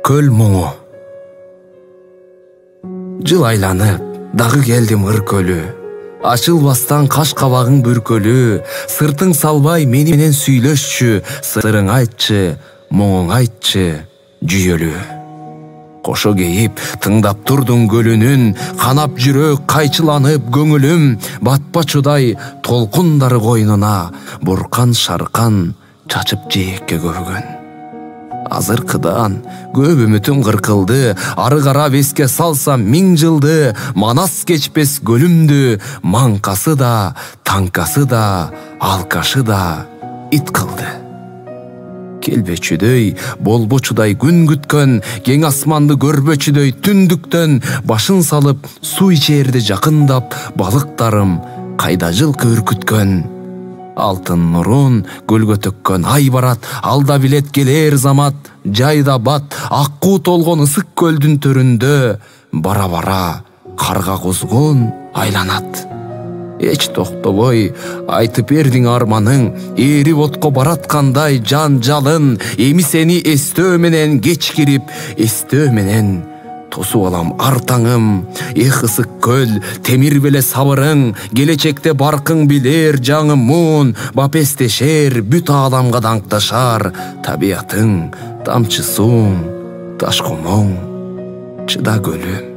Көл мұңы. Жыл айланып, дағы келдім ыр көлі. Ашылбастан қаш қабағың бүркөлі. Сыртың салбай менен сүйлөшчү. Сырың айтчы, мұңың айтчы, жүйөлі. Қошо кейіп, тыңдап тұрдың көлүнүн. Қанап жүрөк қайчыланып көңілім. Батпачудай толқындары қойнына. Буркан шарқан чачып жиекке көгөн. Азыркыдан көп үмүтүм кыркылды. Ары карап эске салсам 1000 жылды. Манас кечпес көлүмдү. Маңкасы да, таңкасы да, алкашы да ит кылды. Келбечүдөй, болбочудай күн күткөн, кең асманды көрбөчүдөй түндүктөн башын салып суу ичээрди жакындап, балыктарым кайда жылкы үркүткөн. Алтын нурун көлгө төккөн ай барат, алда билет келер замат, жайда бат, аккуу толгон ысык көлдүн төрүндө бара-бара карга кузгун айланат. Эч токтобой айтып бердиң арманың, эрип отко бараткандай жан жалын, эми сени эстөө менен кеч кирип, эстөө менен тосуп алам ар таңым. Эх ысык көл, темир беле сабырың, келечекте баркың билер жаңы муун, бапестешер, бүт ааламга даңкташар табиятың, тамчы сууң, таш комоң, чыда көлүм.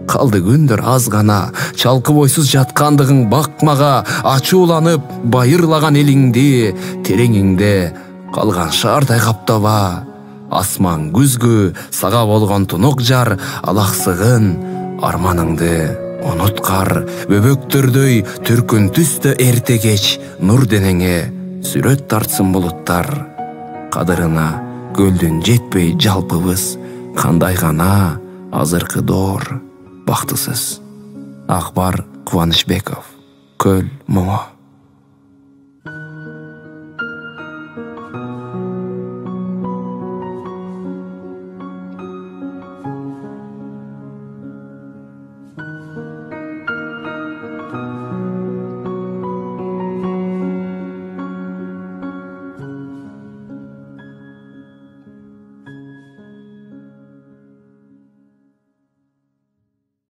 Қалды күндөр аз гана, чалкы бойсуз жаткандыгың бакмага, ачууланып байырлаган элиңди, тереңиңде калган шаардай каптаба. Асман күзгү, сага болгон тунук жар, алаксыгын, арманыңды унуткар. Бөбөктөрдөй түркүн түстө эрте кеч, нур денеңе сүрөт тартсын булуттар. Кадырына көлдүн жетпей жалпыбыз, кандай гана азыркы доор бактысыз. Акбар Кубанычбеков. Көл мұңы.